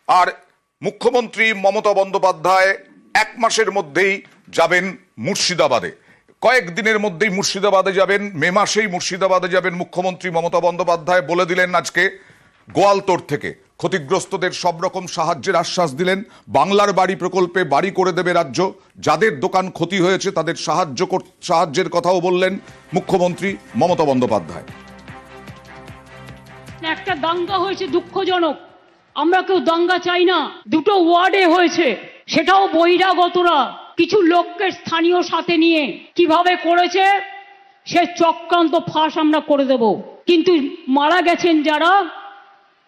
আর মুখ্যমন্ত্রী মমতা বন্দ্যোপাধ্যায় 1 মাসের মধ্যেই যাবেন মুর্শিদাবাদে, কয়েকদিনের মধ্যেই মুর্শিদাবাদে যাবেন, মে মাসেই মুর্শিদাবাদে যাবেন মুখ্যমন্ত্রী মমতা বন্দ্যোপাধ্যায়। বলে দিলেন আজকে গোয়ালতোড় থেকে ক্ষতিগ্রস্তদের সব রকম সাহায্যের আশ্বাস দিলেন। বাংলার বাড়ি প্রকল্পে বাড়ি করে দেবে রাজ্য, যাদের দোকান ক্ষতি হয়েছে তাদের সাহায্যের কথাও বললেন মুখ্যমন্ত্রী মমতা বন্দ্যোপাধ্যায়। একটা দাঙ্গা হয়েছে, দুঃখজনক, আমরা কেউ দাঙ্গা চাই না। 2টো ওয়ার্ডে হয়েছে, সেটাও বহিরাগতরা কিছু লোককে স্থানীয় সাথে নিয়ে কিভাবে করেছে সে চক্রান্ত ফাঁস আমরা করে দেব। কিন্তু মারা গেছেন যারা,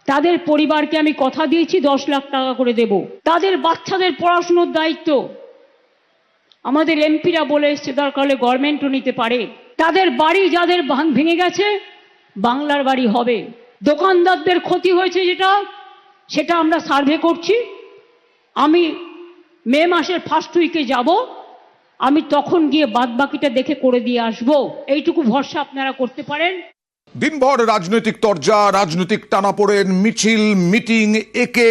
তাদের পরিবারকে আমি কথা দিয়েছি 10 লাখ টাকা করে দেব। তাদের বাচ্চাদের পড়াশুনোর দায়িত্ব আমাদের এমপিরা বলে এসছে, দরকার হলে গভর্নমেন্টও নিতে পারে। তাদের বাড়ি যাদের ভেঙে গেছে বাংলার বাড়ি হবে। দোকানদারদের ক্ষতি হয়েছে সেটা আমরা সার্ভে করছি। আমি মে মাসের ফার্স্ট উইকে যাব, আমি তখন গিয়ে বাদবাকিটা দেখে করে দিয়ে আসবো। এইটুকু ভরসা আপনারা করতে পারেন। দিনভর রাজনৈতিক তরজা, রাজনৈতিক টানাপোড়েন, মিছিল, মিটিং, একে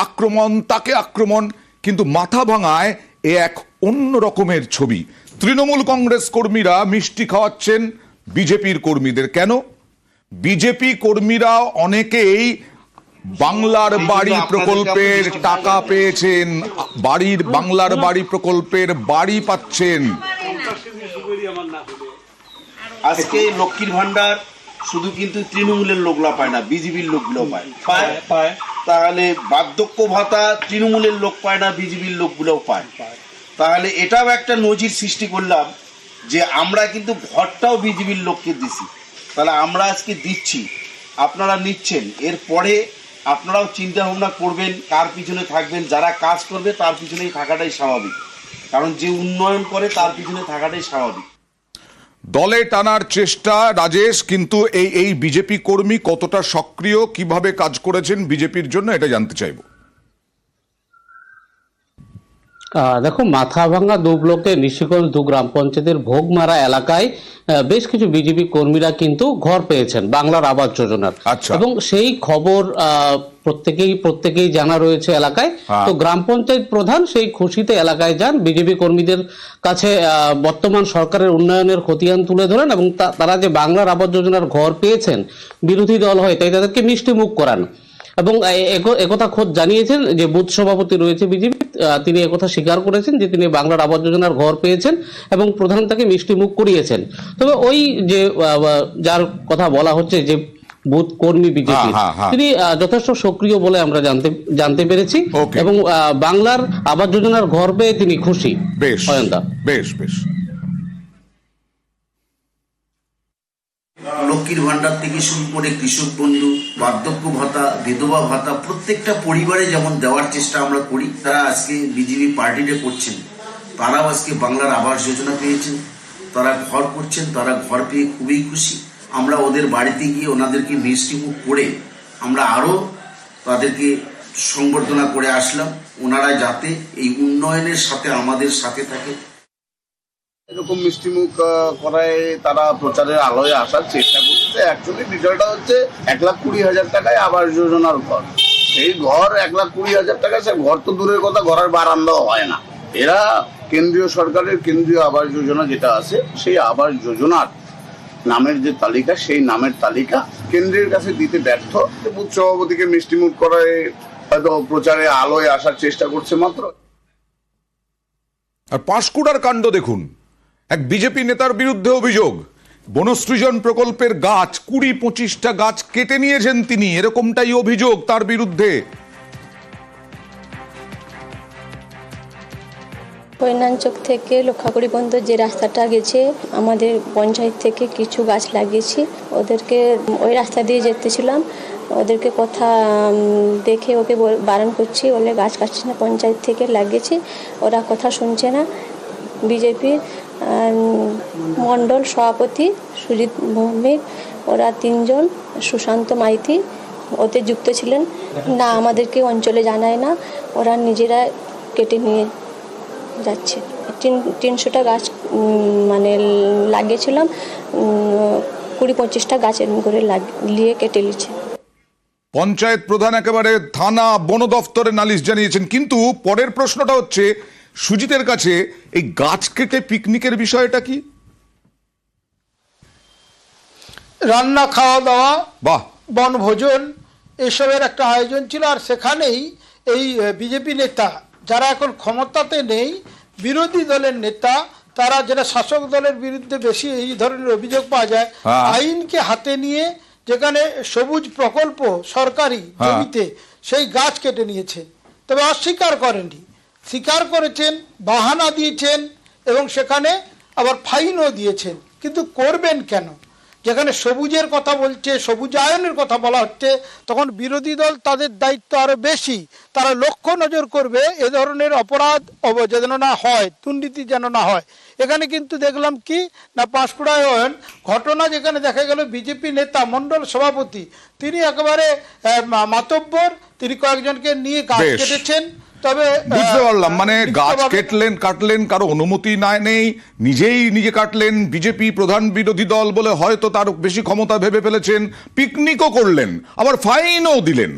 আক্রমণ তাকে আক্রমণ, কিন্তু মাথা ভাঙায় এ এক অন্য রকমের ছবি। তৃণমূল কংগ্রেস কর্মীরা মিষ্টি খাওয়াচ্ছেন বিজেপির কর্মীদের। কেন? বিজেপি কর্মীরা অনেকেই বাংলার বাড়ি প্রকল্পের টাকা পেয়েছেন, বাংলার বাড়ি প্রকল্পের বাড়ি পাচ্ছেন। আজকে লক্ষ্মীর ভান্ডার শুধু কিন্তু তৃণমূলের লোকরা পায় না, বিজেপির লোকগুলো পায়। তাহলে বার্ধক্য ভাতা তৃণমূলের লোক পায় না, বিজেপির লোকগুলোও পায়। তাহলে এটাও একটা নজির সৃষ্টি করলাম যে আমরা কিন্তু ঘরটাও বিজেপির লোককে দিছি। তাহলে আমরা আজকে দিচ্ছি, আপনারা নিচ্ছেন, এরপরে আপনারাও চিন্তা ভাবনা করবেন কার পিছনে থাকবেন। যারা কাজ করবে তার পিছনেই থাকাটাই স্বাভাবিক, কারণ যে উন্নয়ন করে তার পিছনে থাকাটাই স্বাভাবিক। দলে টানার চেষ্টা রাজেশ, কিন্তু এই বিজেপি কর্মী কতটা সক্রিয়, কিভাবে কাজ করেছেন বিজেপির জন্য, এটা জানতে চাইব। দেখো, মাথাভাঙ্গা 2 ব্লকের নিশিগঞ্জ 2 গ্রাম পঞ্চায়েতের ভোগমারা এলাকায় বেশ কিছু বিজেপি কর্মীরা কিন্তু ঘর পেয়েছেন বাংলার আবাস যোজনার। এবং সেই খবর প্রত্যেকেই জানা রয়েছে এলাকায়। তো গ্রাম পঞ্চায়েত প্রধান সেই খুশিতে এলাকায় যান, বিজেপি কর্মীদের কাছে বর্তমান সরকারের উন্নয়নের খতিয়ান তুলে ধরেন এবং তারা যে বাংলার আবাস যোজনার ঘর পেয়েছেন, বিরোধী দল হয় তাই তাদেরকে মিষ্টি মুখ করান। এবং একথা খোদ জানিয়েছেন যে বুথ সভাপতি রয়েছে বিজেপি, তিনি একথা স্বীকার করেছেন যে তিনি বাংলার আবাস যোজনার ঘর পেয়েছেন এবং প্রধান তাকে মিষ্টি মুখ করিয়েছেন। তবে ওই যে যার কথা বলা হচ্ছে যে বুথ কর্মী বিজেপি, তিনি যথেষ্ট সক্রিয় বলে আমরা জানতে পেরেছি এবং বাংলার আবাস যোজনার ঘর পেয়ে তিনি খুশি। বেশ। লক্ষ্মীর ভান্ডার থেকে শুরু করে কৃষক বন্ধু, বার্ধক্য ভাতা, বিধবা ভাতা প্রত্যেকটা পরিবারে যেমন দেওয়ার চেষ্টা আমরা করি, তারা আজকে বিজেপি পার্টিতে করছেন। তারাও আজকে বাংলার আবাস যোজনা পেয়েছেন, তারা ঘর করছেন, তারা ঘর পেয়ে খুবই খুশি। আমরা ওদের বাড়িতে গিয়ে ওনাদেরকে মিষ্টি মুখ করে আমরা আরও তাদেরকে সংবর্ধনা করে আসলাম, ওনারা যাতে এই উন্নয়নের সাথে আমাদের সাথে থাকে। এরকম মিষ্টিমুখ করায় তারা প্রচারের আলোয় আসার চেষ্টা করছে। অ্যাকচুয়ালি বিষয়টা হচ্ছে 1,20,000 টাকায় আবাস যোজনার ঘর। সেই ঘর 1,20,000 টাকায়, সে ঘর তো দূরের কথা, ঘরের বারান্দাও হয় না। এরা কেন্দ্রীয় সরকারের কেন্দ্রীয় আবাস যোজনা যেটা আছে, সেই আবাস যোজনার নামের যে তালিকা, সেই নামের তালিকা কেন্দ্রের কাছে দিতে ব্যর্থ। বুথ সভাপতিকে মিষ্টিমুখ করায় হয়তো প্রচারে আলোয় আসার চেষ্টা করছে মাত্র। আর পাঁশকুড়ার কাণ্ড দেখুন, এক বিজেপি নেতার বিরুদ্ধে অভিযোগ, বনসৃজন প্রকল্পের গাছ 20-25টা গাছ কেটে নিয়েছেন তিনি, এরকমটাই অভিযোগ তার বিরুদ্ধে। কৈনানচক থেকে লক্ষাকুড়ি পর্যন্ত যে রাস্তাটা গেছে, আমাদের পঞ্চায়েত থেকে কিছু গাছ লাগিয়েছি। ওদেরকে ওই রাস্তা দিয়ে যেতেছিলাম, ওদেরকে কথা দেখে ওকে বারণ করছি, বলে গাছ কাটছে না, পঞ্চায়েত থেকে লাগিয়েছি। ওরা কথা শুনছে না। বিজেপির মণ্ডল সভাপতি সুজিত ভৌমিক, ওরা 3 জন, সুশান্ত মাইতি ওতে যুক্ত ছিলেন না। আমাদেরকে অঞ্চলে জানায় না, ওরা নিজেরা কেটে নিয়ে যাচ্ছে। 300টা গাছ মানে লাগিয়েছিলাম, 20-25টা গাছ এরকম করে লাগিয়ে কেটে নিচ্ছে। পঞ্চায়েত প্রধান একেবারে থানা বন দফতরে নালিশ জানিয়েছেন, কিন্তু পরের প্রশ্নটা হচ্ছে সুজিতের কাছে, এই গাছ কেটে পিকনিকের বিষয়টা কি? রান্না খাওয়া দাওয়া, বাহ, বনভোজন এসবের একটা আয়োজন ছিল। আর সেখানেই এই বিজেপি নেতা যারা এখন ক্ষমতাতে নেই, বিরোধী দলের নেতা, তারা যেটা শাসক দলের বিরুদ্ধে বেশি এই ধরনের অভিযোগ পাওয়া যায়, আইনকে হাতে নিয়ে যেখানে সবুজ প্রকল্প সরকারি জমিতে সেই গাছ কেটে নিয়েছেন। তবে অস্বীকার করেননি, স্বীকার করেছেন, বাহানা দিয়েছেন এবং সেখানে আবার ফাইনও দিয়েছেন। কিন্তু করবেন কেন? যেখানে সবুজের কথা বলছে, সবুজায়নের কথা বলা হচ্ছে, তখন বিরোধী দল তাদের দায়িত্ব আরো বেশি। তারা লক্ষ্য নজর করবে এ ধরনের অপরাধ যেন না হয়, দুর্নীতি যেন না হয়। এখানে কিন্তু দেখলাম কি না, পাঁশকুড়ায়ন ঘটনা, যেখানে দেখা গেল বিজেপি নেতা মণ্ডল সভাপতি তিনি একেবারে মাতব্বর, তিনি কয়েকজনকে নিয়ে গাছ কেটেছেন। তবে বুঝতে পারলাম, মানে গাছ কাটলেন কারো অনুমতি নেই, নিজে কাটলেন, বিজেপি প্রধান বিরোধী দল বলে হয়তো তার বেশি ক্ষমতা ভেবে ফেলেছেন, পিকনিকও করলেন, আবার ফাইনও দিলেন।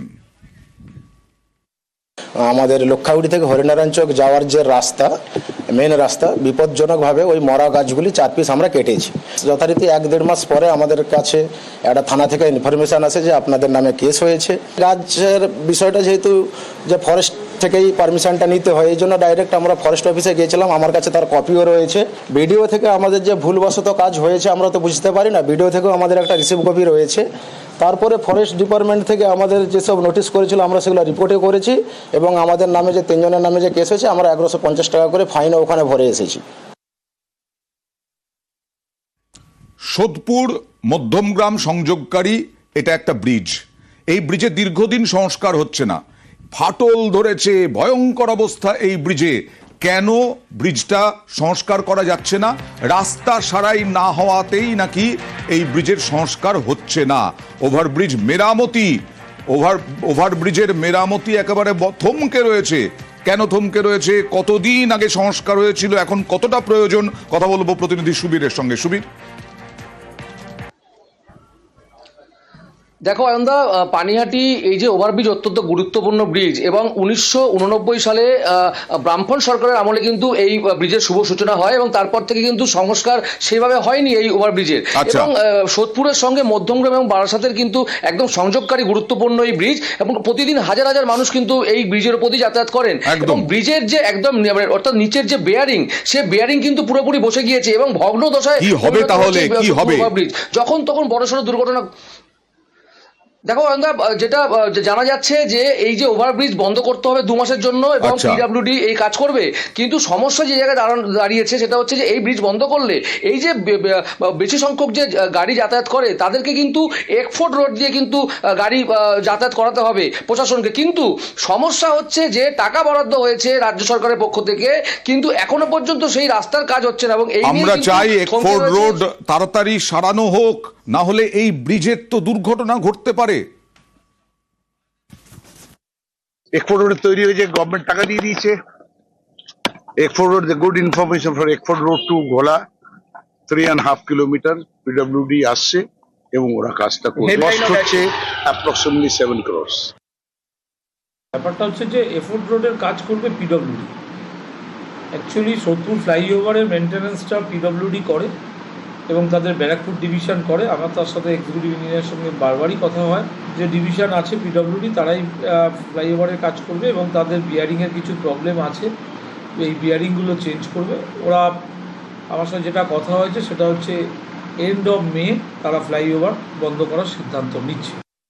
আমাদের লক্ষাগুড়ি থেকে হরিনারায়ণ চক যাওয়ার যে রাস্তা, মেন রাস্তা, বিপজ্জনকভাবে ওই মরা গাছগুলি 4 পিস আমরা কেটেছি। যথারীতি 1-1.5 মাস পরে আমাদের কাছে একটা থানা থেকে ইনফরমেশন আসে যে আপনাদের নামে কেস হয়েছে। গাছের বিষয়টা যেহেতু যে ফরেস্ট থেকেই পারমিশনটা নিতে হয়, এই জন্য ডাইরেক্ট আমরা ফরেস্ট অফিসে গিয়েছিলাম। আমার কাছে তার কপিও রয়েছে। ভিডিও থেকে আমাদের যে ভুলবশত কাজ হয়েছে আমরা তো বুঝতে পারি না, ভিডিও থেকেও আমাদের একটা রিসিভ কপি রয়েছে। তারপরে ফরেস্ট ডিপার্টমেন্ট থেকে আমাদের যেসব নোটিশ করেছিল আমরা সেগুলো রিপোর্টে করেছি এবং আমাদের নামে যে 3 জনের নামে যে কেস হয়েছে আমরা 1150 টাকা করে ফাইন ওখানে ভরে এসেছি। সোদপুর মধ্যমগ্রাম সংযোগকারী এটা একটা ব্রিজ, এই ব্রিজে দীর্ঘদিন সংস্কার হচ্ছে না, ফাটল ধরেছে, ভয়ঙ্কর অবস্থা এই ব্রিজে। কেন ব্রিজটা সংস্কার করা যাচ্ছে না? রাস্তা সারাই না হওয়াতেই নাকি এই ব্রিজের সংস্কার হচ্ছে না। ওভারব্রিজ মেরামতি, ওভারব্রিজের মেরামতি একেবারে থমকে রয়েছে। কেন থমকে রয়েছে? কতদিন আগে সংস্কার হয়েছিল, এখন কতটা প্রয়োজন? কথা বলবো প্রতিনিধি সুবীরের সঙ্গে। সুবীর, দেখো অয়নদা, পানিহাটি এই যে ওভারব্রিজ অত্যন্ত গুরুত্বপূর্ণ ব্রিজ এবং 1989 সালে বামফ্রন্ট সরকারের আমলে কিন্তু এই ব্রিজের শুভ সূচনা হয় এবং তারপর থেকে কিন্তু সংস্কার সেভাবে হয়নি এই ওভারব্রিজের। এবং সোদপুরের সঙ্গে মধ্যমগ্রাম এবং বারাসাতের কিন্তু একদম সংযোগকারী গুরুত্বপূর্ণ এই ব্রিজ এবং প্রতিদিন হাজার হাজার মানুষ কিন্তু এই ব্রিজের উপর দিয়ে যাতায়াত করেন। এবং ব্রিজের যে একদম অর্থাৎ নিচের যে বেয়ারিং, সে বেয়ারিং কিন্তু পুরোপুরি বসে গিয়েছে এবং ভগ্ন দশায়। কি হবে তাহলে? কি হবে? ব্রিজ যখন তখন বড়সড় দুর্ঘটনা। দেখো যেটা জানা যাচ্ছে যে এই যে ওভারব্রিজ বন্ধ করতে হবে 2 মাসের জন্য এবং পিডব্লিউডি এই কাজ করবে, কিন্তু সমস্যা যে জায়গায় দাঁড়িয়েছে সেটা হচ্ছে যে এই ব্রিজ বন্ধ করলে এই যে বেশি সংখ্যক যে গাড়ি যাতায়াত করে তাদেরকে কিন্তু একফোর্ট রোড দিয়ে কিন্তু গাড়ি যাতায়াত করাতে হবে প্রশাসনকে। কিন্তু সমস্যা হচ্ছে যে টাকা বরাদ্দ হয়েছে রাজ্য সরকারের পক্ষ থেকে, কিন্তু এখনো পর্যন্ত সেই রাস্তার কাজ হচ্ছে না। এবং এই আমরা চাই একফোর্ট রোড তাড়াতাড়ি সারানো হোক, না হলে এই ব্রিজের তো দুর্ঘটনা ঘটতে পারে। একফোর্ট রোড তৈরি হয়েছে, গভর্নমেন্ট টাকা দিয়ে দিয়েছে। একফোর্ট road, the good information for একফোর্ট road to Ghola 3.5 kilometre PWD আসছে এবং ওরা কাজটা করছে। কস্ট হচ্ছে অ্যাপ্রক্সিমেটলি 7 crores। ব্যাপারটা হচ্ছে যে এফোর্ট রোডের কাজ করবে পিডব্লিউডি। অ্যাকচুয়ালি সোদপুর ফ্লাইওভারের মেনটেন্যান্সটা পিডব্লিউডি করে এবং তাদের ব্যারাকপুর ডিভিশন করে। আমার তার সাথে এক্সিকিউটিভ ইঞ্জিনিয়ারের সঙ্গে বারবারই কথা হয়, যে ডিভিশন আছে পিডব্লিউডি তারাই ফ্লাইওভারের কাজ করবে এবং তাদের বিয়ারিংয়ের কিছু প্রবলেম আছে, এই বিয়ারিংগুলো চেঞ্জ করবে ওরা। আমার সাথে যেটা কথা হয়েছে সেটা হচ্ছে এন্ড অফ মে তারা ফ্লাইওভার বন্ধ করার সিদ্ধান্ত নিচ্ছে।